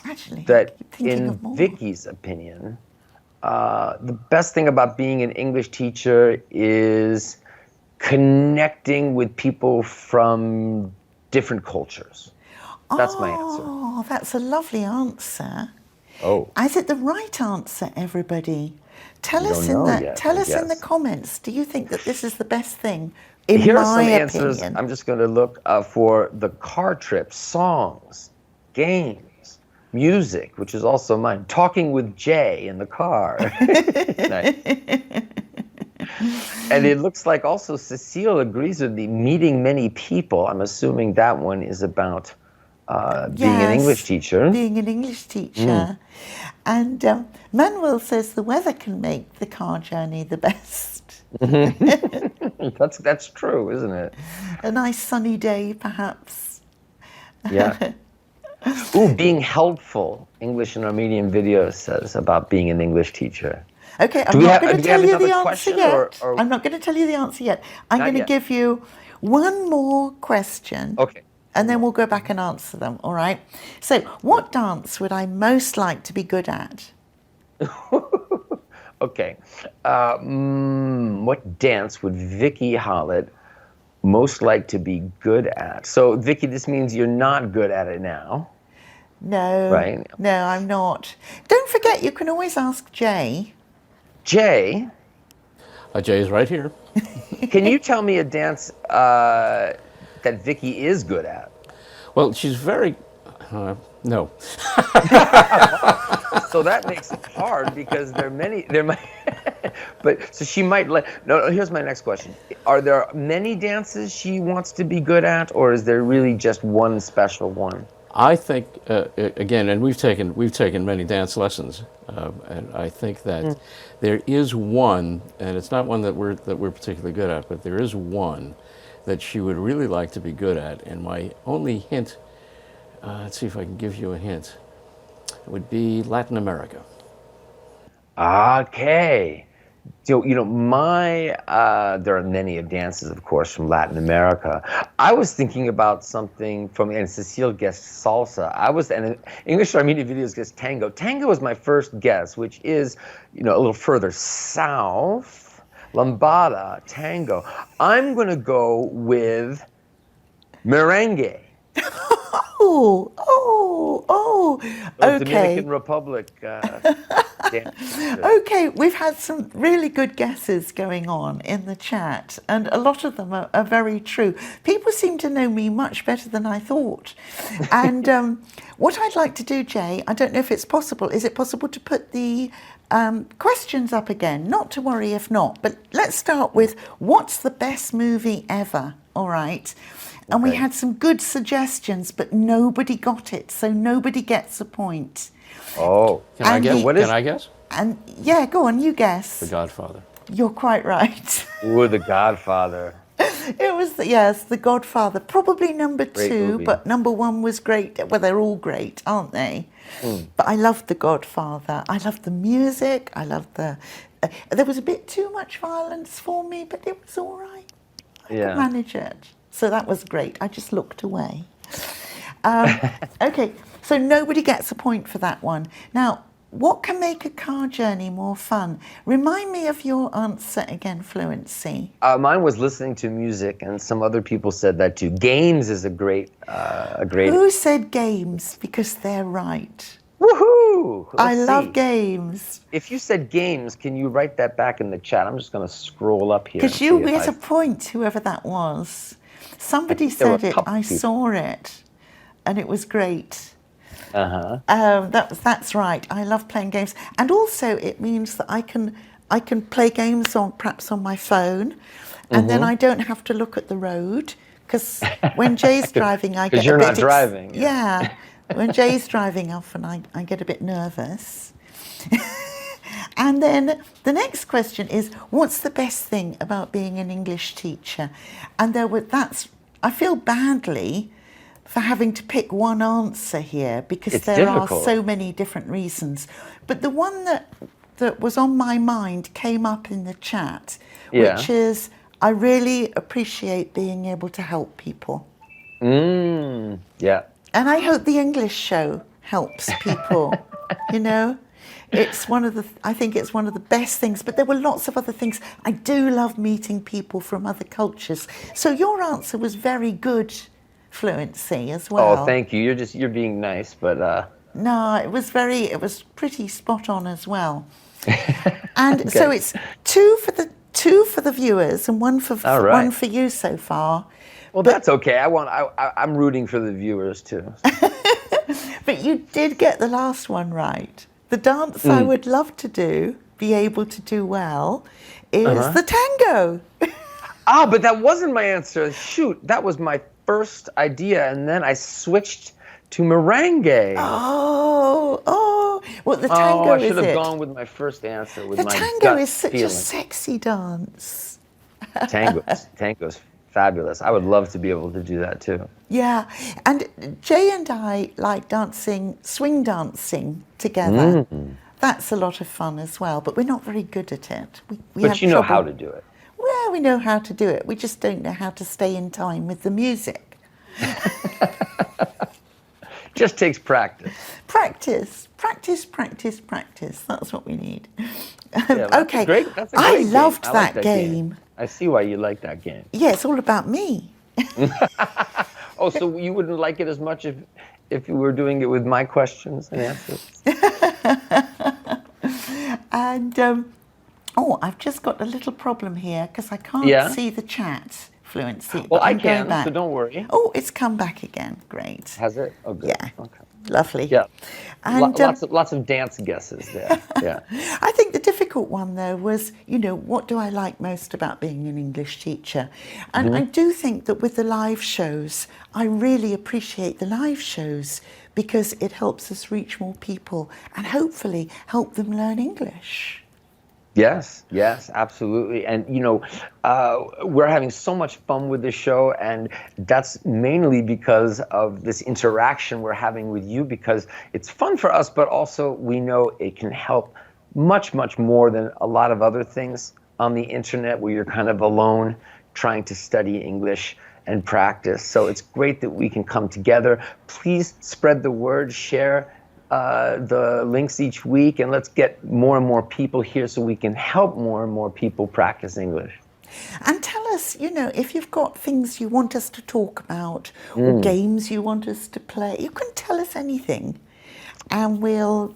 Actually, that I keep thinking in of more. Vicki's opinion, the best thing about being an English teacher is connecting with people from different cultures. That's my answer. Oh, that's a lovely answer. Oh. Is it the right answer, everybody? Tell We us don't in know the yet, tell I us in the guess. comments. Do you think that this is the best thing? In Here are my some answers. opinion. I'm just going to look for the car trip, songs, games, music, which is also mine. Talking with Jay in the car. Nice. And it looks like also Cecile agrees with me. Meeting many people. I'm assuming that one is about being an Yes, English teacher. Being an English teacher. And Manuel says the weather can make the car journey the best. That's true, isn't it? A nice sunny day, perhaps. Yeah. Ooh, being helpful. English and Armenian video says about being an English teacher. Okay, Do I'm we not have- going do to we have tell you the another answer question, yet. or- I'm not going to tell you the answer yet. I'm Not going to yet. give you one more question. Okay. And then we'll go back and answer them, all right? So, what dance would I most like to be good at? Okay. What dance would Vicki Hollett most like to be good at? So, Vicki, this means you're not good at it now. No, Right. no, I'm not. Don't forget, you can always ask Jay. Jay, Jay's right here. can you tell me a dance that Vicki is good at? Well, she's very. No. So that makes it hard because there might, but so she might let, no, here's my next question. Are there many dances she wants to be good at, or is there really just one special one? I think again, and we've taken many dance lessons, and I think that there is one, and it's not one that we're particularly good at, but there is one that she would really like to be good at. And my only hint, let's see if I can give you a hint, would be Latin America. Okay. So, there are many dances, of course, from Latin America. I was thinking about something from, and Cecile guessed salsa. And English Armenian videos guessed tango. Tango was my first guess, which is, a little further south. Lambada, tango. I'm going to go with merengue. Okay. Dominican Republic dance. Okay, we've had some really good guesses going on in the chat, and a lot of them are very true. People seem to know me much better than I thought. And what I'd like to do, Jay, I don't know if it's possible. Is it possible to put the questions up again? Not to worry if not, but let's start with what's the best movie ever? All right. And we Okay. had some good suggestions, but nobody got it, so nobody gets a point. Oh. Can I And guess? the- What is- Can I guess? And yeah, go on, you guess. The Godfather. You're quite right. Ooh, The Godfather. It was, yes, The Godfather. Probably number Great two, movie. but number one was great. Well, they're all great, aren't they? But I loved The Godfather. I loved the music. I loved the... there was a bit too much violence for me, but it was all right. I Yeah. could manage it. So that was great. I just looked away. Okay, so nobody gets a point for that one. Now, what can make a car journey more fun? Remind me of your answer again, Fluency. Mine was listening to music, and some other people said that too. Games is a great. Who said games? Because they're right. Woohoo! I Let's love see. games. If you said games, can you write that back in the chat? I'm just going to scroll up here. Because and you see if get I- a point, whoever that was. Somebody think there were said a it. couple I people. saw it, and it was great. Uh-huh. That's right. I love playing games, and also it means that I can play games perhaps on my phone, and then I don't have to look at the road because when Jay's driving, I get 'Cause you're a bit not driving, Yeah, when Jay's driving, often I get a bit nervous. And then the next question is, what's the best thing about being an English teacher? And I feel badly for having to pick one answer here because It's there difficult. are so many different reasons. But the one that was on my mind came up in the chat, Yeah. which is I really appreciate being able to help people. Yeah. And I hope the English show helps people, you know? I think it's one of the best things, but there were lots of other things. I do love meeting people from other cultures. So your answer was very good, Fluency, as well. Oh, thank you. You're being nice, but No, it was pretty spot on as well. And Okay. so it's two for the viewers and one for All right. one for you so far. well, that's okay. I'm rooting for the viewers too. But you did get the last one right. The dance I would love to be able to do well, is the tango. Ah, but that wasn't my answer. Shoot, that was my first idea, and then I switched to merengue. Oh, well, the tango Oh, I is should have it. gone with my first answer with The my tango gut is such a feeling. sexy dance. Tango's fabulous. I would love to be able to do that too. Yeah, and Jay and I like swing dancing together. That's a lot of fun as well, but we're not very good at it. We But have you know how trouble. to do it. Well, we know how to do it. We just don't know how to stay in time with the music. Just takes practice. Practice. That's what we need. Yeah, that's Okay, great. That's a I great game. loved I like that game. I see why you like that game. Yeah, it's all about me. Oh, so you wouldn't like it as much if you were doing it with my questions and answers? And I've just got a little problem here because I can't Yeah? see the chat, Fluency. Well, but I I'm going can, back. so don't worry. Oh, it's come back again. Great. Has it? Oh, good. Yeah. Okay. Lovely. Yeah. And Lots of dance guesses there. Yeah. I think the difficult one, though, was, what do I like most about being an English teacher? And I do think that with the live shows, I really appreciate the live shows because it helps us reach more people and hopefully help them learn English. Yes, absolutely. And, we're having so much fun with the show, and that's mainly because of this interaction we're having with you, because it's fun for us, but also we know it can help much, much more than a lot of other things on the internet where you're kind of alone trying to study English and practice. So it's great that we can come together. Please spread the word, share the links each week, and let's get more and more people here so we can help more and more people practice English. And tell us, if you've got things you want us to talk about or games you want us to play, you can tell us anything and we'll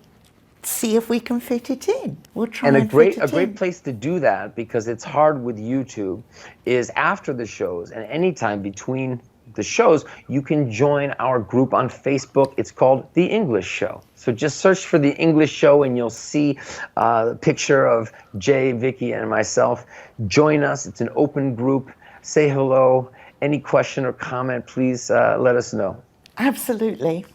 see if we can fit it in. We'll try and a fit great it in. place to do that, because it's hard with YouTube, is after the shows and anytime between the shows, you can join our group on Facebook. It's called The English Show. So just search for The English Show and you'll see a picture of Jay, Vicki, and myself. Join us. It's an open group. Say hello. Any question or comment, please let us know. Absolutely.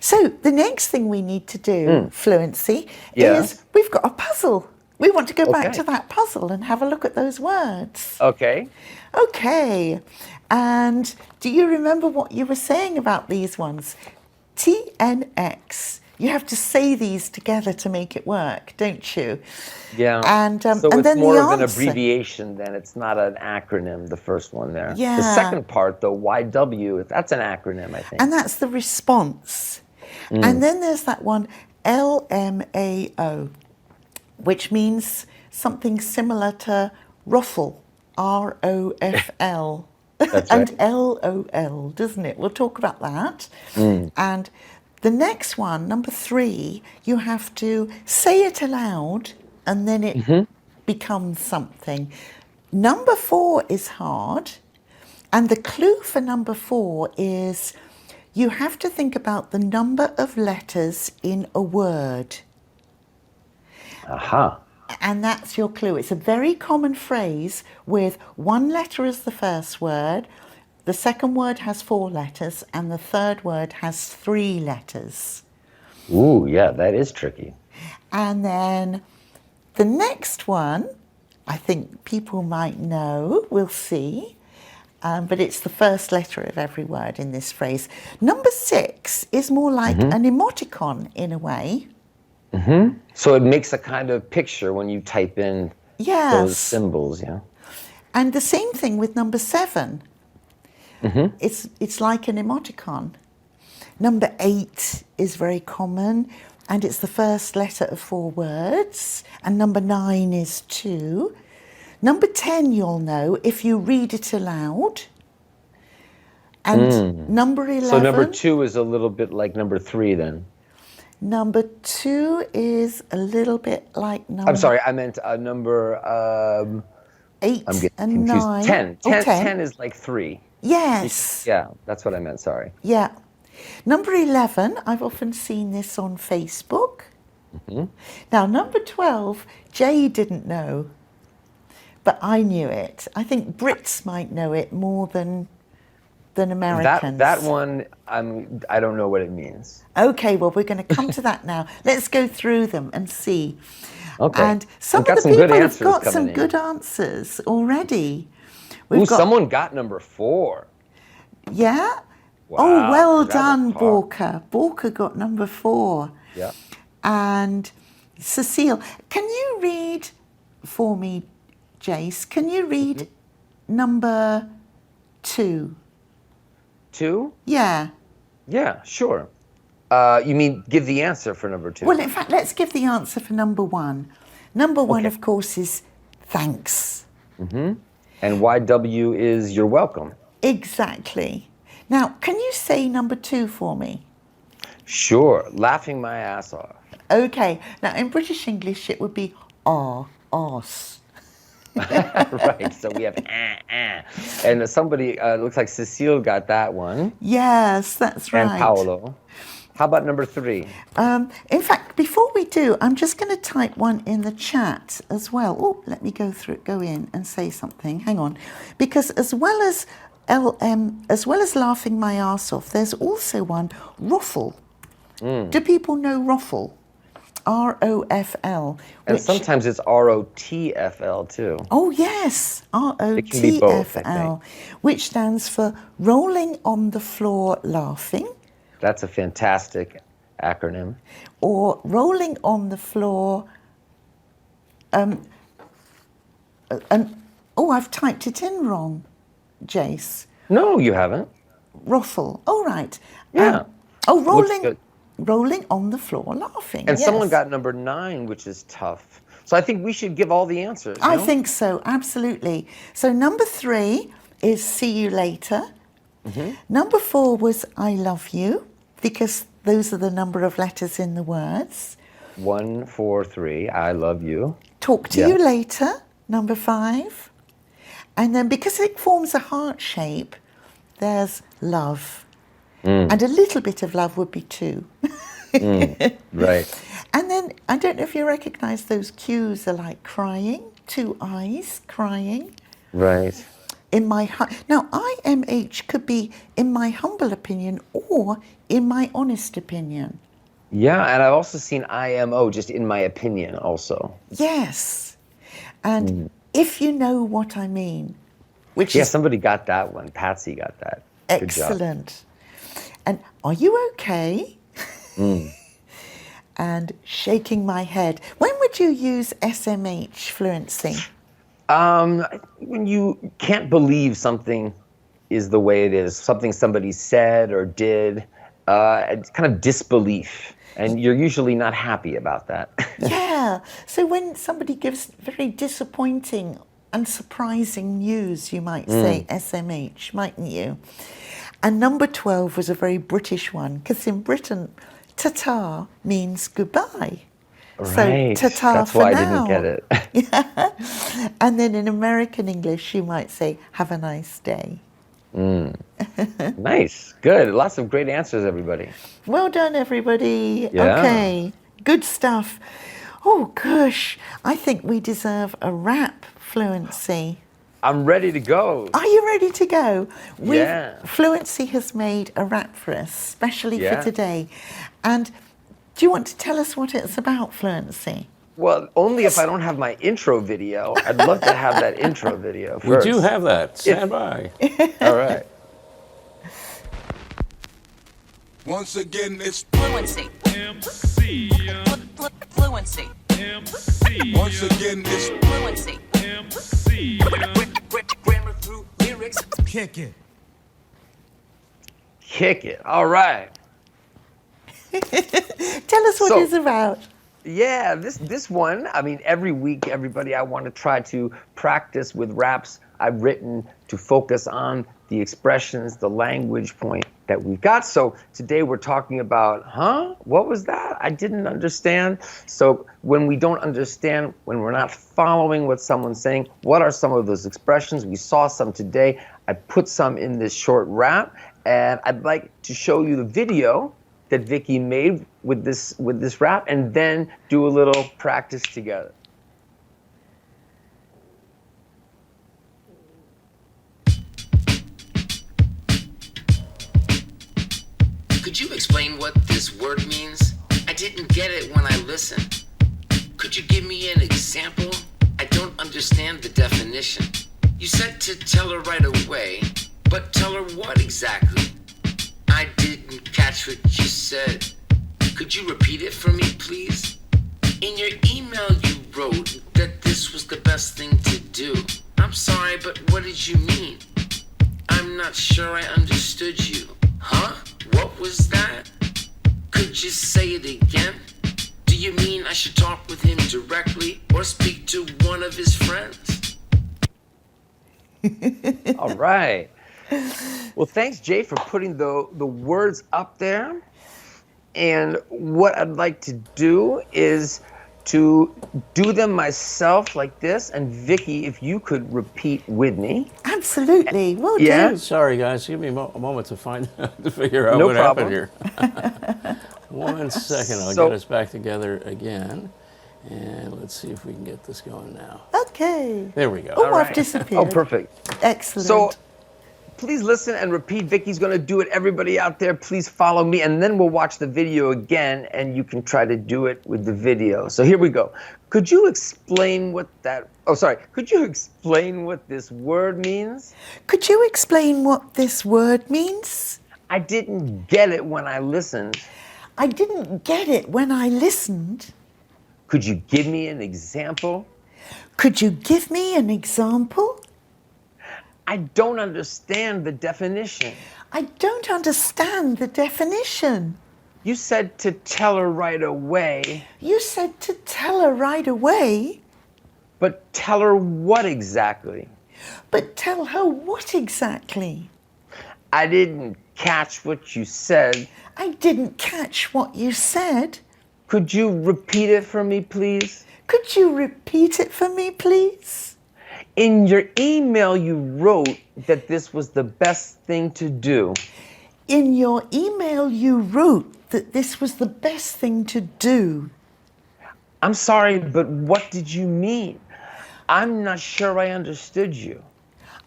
So the next thing we need to do, Fluency, Yeah. is we've got a puzzle. We want to go back Okay. to that puzzle and have a look at those words. Okay. Okay. And do you remember what you were saying about these ones? TNX. You have to say these together to make it work, don't you? Yeah. And so and it's then more the of an answer. abbreviation than it's not an acronym, the first one there. Yeah. The second part, though, YW, that's an acronym, I think. And that's the response. And then there's that one, LMAO, which means something similar to ruffle, ROFL. That's And right. LOL, doesn't it? We'll talk about that. And the next one, number 3, you have to say it aloud and then it becomes something. Number 4 is hard. And the clue for number 4 is you have to think about the number of letters in a word. Aha. And that's your clue. It's a very common phrase with one letter as the first word, the second word has 4 letters, and the third word has 3 letters. Ooh, yeah, that is tricky. And then the next one, I think people might know, we'll see, but it's the first letter of every word in this phrase. Number 6 is more like an emoticon in a way. So it makes a kind of picture when you type in Yes. those symbols, yeah? And the same thing with number 7. It's like an emoticon. Number 8 is very common. and it's the first letter of 4 words, and number 9 is 2. Number 10 you'll know if you read it aloud. And number 11... So number 2 is a little bit like number 3 then? Number 2 is a little bit like number... I'm sorry, I meant number... 8 I'm getting and confused. 9. 10. Oh, 10 is like 3. Yes. Yeah, that's what I meant, sorry. Yeah. Number 11, I've often seen this on Facebook. Now, number 12, Jay didn't know, but I knew it. I think Brits might know it more than Americans. That one, I don't know what it means. Okay, well, we're going to come to that now. Let's go through them and see. Okay. And some We've got of the some good people have answers got coming some in. good answers already. Ooh, someone got number 4. Yeah? Wow, Oh, well that was done, hard. Borka. Borka got number 4. Yeah. And Cecile, can you read for me, Jace? Can you read number 2? 2? Yeah. Yeah, sure. You mean give the answer for number 2? Well, in fact, let's give the answer for number 1. Number 1, Okay. of course, is thanks. And YW is you're welcome. Exactly. Now, can you say number 2 for me? Sure, laughing my ass off. Okay. Now, in British English, it would be arse. Right, so we have And somebody, looks like Cecile got that one. Yes, that's right. And Paolo. How about number 3? In fact, before we do, I'm just going to type one in the chat as well. Oh, let me go in and say something. Hang on, because as well as laughing my arse off, there's also one, ruffle. Do people know ruffle? ROFL. And sometimes it's ROTFL too. Oh yes, It can be both, I ROTFL, think. which stands for rolling on the floor laughing, That's a fantastic acronym. or rolling on the floor. And oh, I've typed it in wrong, Jace. No, you haven't. Ruffle. Oh right. Yeah. Oh, Looks good. rolling on the floor laughing. And yes. someone got number 9, which is tough. So I think we should give all the answers. I no? think so, absolutely. So number 3 is see you later. Number 4 was I love you, because those are the number of letters in the words. 1, 4, 3. I love you. Talk to Yeah. you later, number 5. And then because it forms a heart shape, there's love. And a little bit of love would be 2. Right. And then, I don't know if you recognise those cues are like crying, 2 eyes, crying. Right. Now, IMH could be in my humble opinion or in my honest opinion. Yeah, and I've also seen IMO, just in my opinion, also. Yes. And if you know what I mean, which Yeah, is somebody got that one. Patsy got that. Good job. excellent. And are you okay? And shaking my head. When would you use SMH fluency? When you can't believe something is the way it is, something somebody said or did, it's kind of disbelief. And you're usually not happy about that. Yeah. So when somebody gives very disappointing and surprising news, you might say SMH, mightn't you? And number 12 was a very British one, because in Britain, ta-ta means goodbye. Right. So ta-ta That's for why now. I didn't get it. Yeah. And then in American English, you might say, have a nice day. Nice. Good. Lots of great answers, everybody. Well done, everybody. Yeah. Okay, good stuff. Oh, gosh, I think we deserve a rap fluency. I'm ready to go. Are you ready to go? Yeah. Fluency has made a rap for us, especially Yeah. for today. And do you want to tell us what it's about, Fluency? Well, only if I don't have my intro video. I'd love to have that intro video We first. do have that. Stand by. All right. Once again, it's Fluency. MC. Fluency. MC. Once again, it's Fluency. MC. Grammar through lyrics. Kick it. Kick it. All right. Tell us what So- it's about. Yeah, this one, I mean, every week, everybody, I want to try to practice with raps I've written to focus on the expressions, the language point that we've got. So today we're talking about, what was that? I didn't understand. So when we don't understand, when we're not following what someone's saying, what are some of those expressions? We saw some today. I put some in this short rap, and I'd like to show you the video that Vicki made with this rap, and then do a little practice together. Could you explain what this word means? I didn't get it when I listened. Could you give me an example? I don't understand the definition. You said to tell her right away, but tell her what exactly? I didn't catch what you said. Could you repeat it for me, please? In your email you wrote that this was the best thing to do. I'm sorry, but what did you mean? I'm not sure I understood you. Huh? What was that? Could you say it again? Do you mean I should talk with him directly or speak to one of his friends? All right. Well, thanks, Jay, for putting the words up there. And what I'd like to do is to do them myself like this. And Vicki, if you could repeat with me. Absolutely. Well Yeah. done. Sorry, guys. Give me a moment to to figure out No what problem. happened here. 1 second. I'll So- get us back together again. And let's see if we can get this going now. Okay. There we go. Oh, All I've right. disappeared. Oh, perfect. Excellent. So please listen and repeat. Vicki's going to do it. Everybody out there, please follow me. And then we'll watch the video again, and you can try to do it with the video. So here we go. Could you explain what Could you explain what this word means? Could you explain what this word means? I didn't get it when I listened. I didn't get it when I listened. Could you give me an example? Could you give me an example? I don't understand the definition. I don't understand the definition. You said to tell her right away, You said to tell her right away, but tell her what exactly? but tell her what exactly? I didn't catch what you said. I didn't catch what you said. Could you repeat it for me, please? Could you repeat it for me, please? In your email, you wrote that this was the best thing to do. In your email, you wrote that this was the best thing to do. I'm sorry, but what did you mean? I'm not sure I understood you.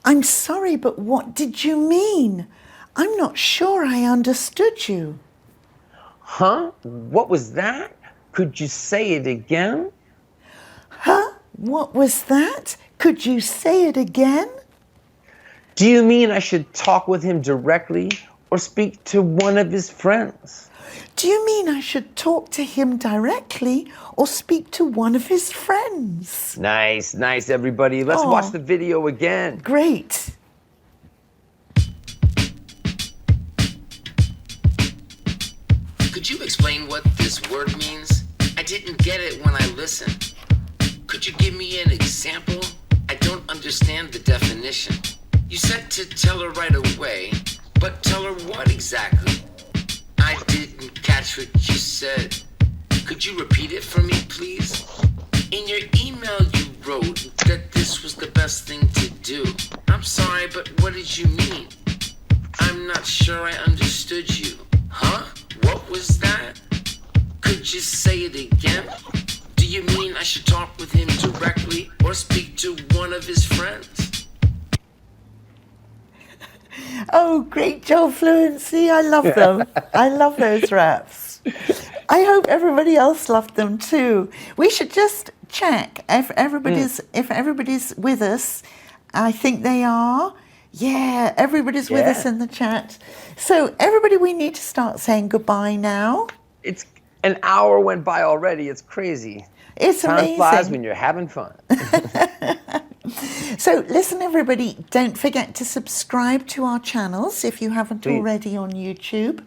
I'm sorry, but what did you mean? I'm not sure I understood you. Huh? What was that? Could you say it again? Huh? What was that? Could you say it again? Do you mean I should talk with him directly or speak to one of his friends? Do you mean I should talk to him directly or speak to one of his friends? Nice, nice, everybody. Let's Aw. watch the video again. Great. Could you explain what this word means? I didn't get it when I listened. Could you give me an example? I don't understand the definition. You said to tell her right away, but tell her what exactly? I didn't catch what you said. Could you repeat it for me, please? In your email you wrote that this was the best thing to do. I'm sorry, but what did you mean? I'm not sure I understood you. Huh? What was that? Could you say it again? Do you mean I should talk with him directly or speak to one of his friends? Oh, great job, Fluency. I love them. I love those raps. I hope everybody else loved them too. We should just check if everybody's with us. I think they are. Yeah, everybody's with us in the chat. So everybody, we need to start saying goodbye now. It's an hour went by already. It's crazy. It's Time amazing. flies when you're having fun. So listen, everybody, don't forget to subscribe to our channels if you haven't Please. already on YouTube.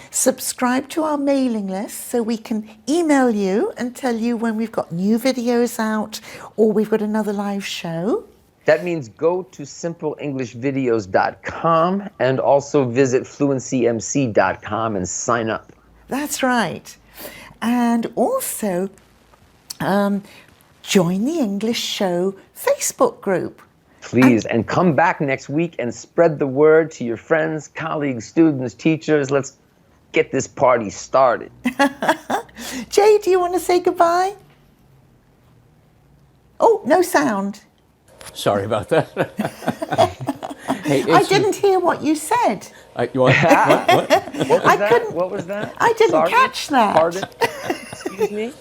Subscribe to our mailing list so we can email you and tell you when we've got new videos out or we've got another live show. That means go to simpleenglishvideos.com and also visit fluencymc.com and sign up. That's right. And also join the English Show Facebook group. Please, and come back next week and spread the word to your friends, colleagues, students, teachers. Let's get this party started. Jay, do you want to say goodbye? Oh, no sound. Sorry about that. Hey, I didn't hear what you said. You want, what? What was I that? couldn't- What was that? I didn't Sorry? catch that. Pardon? Excuse me?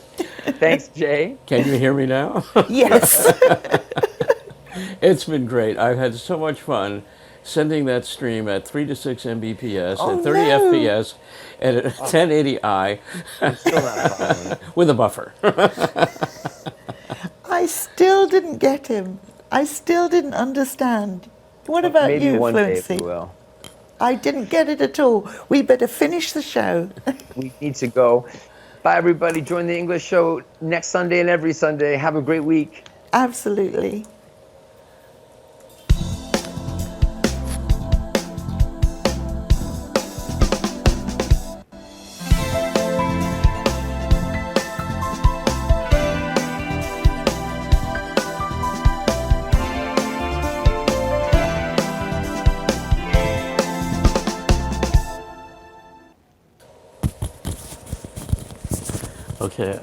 Thanks, Jay. Can you hear me now? Yes. It's been great. I've had so much fun sending that stream at 3 to 6 Mbps Oh, at 30 no. FPS and at 1080i Still not following. with a buffer. I still didn't get him. I still didn't understand. What about Maybe you, one day Fluency? we will. I didn't get it at all. We better finish the show. We need to go. Bye, everybody. Join the English show next Sunday and every Sunday. Have a great week. Absolutely. Okay,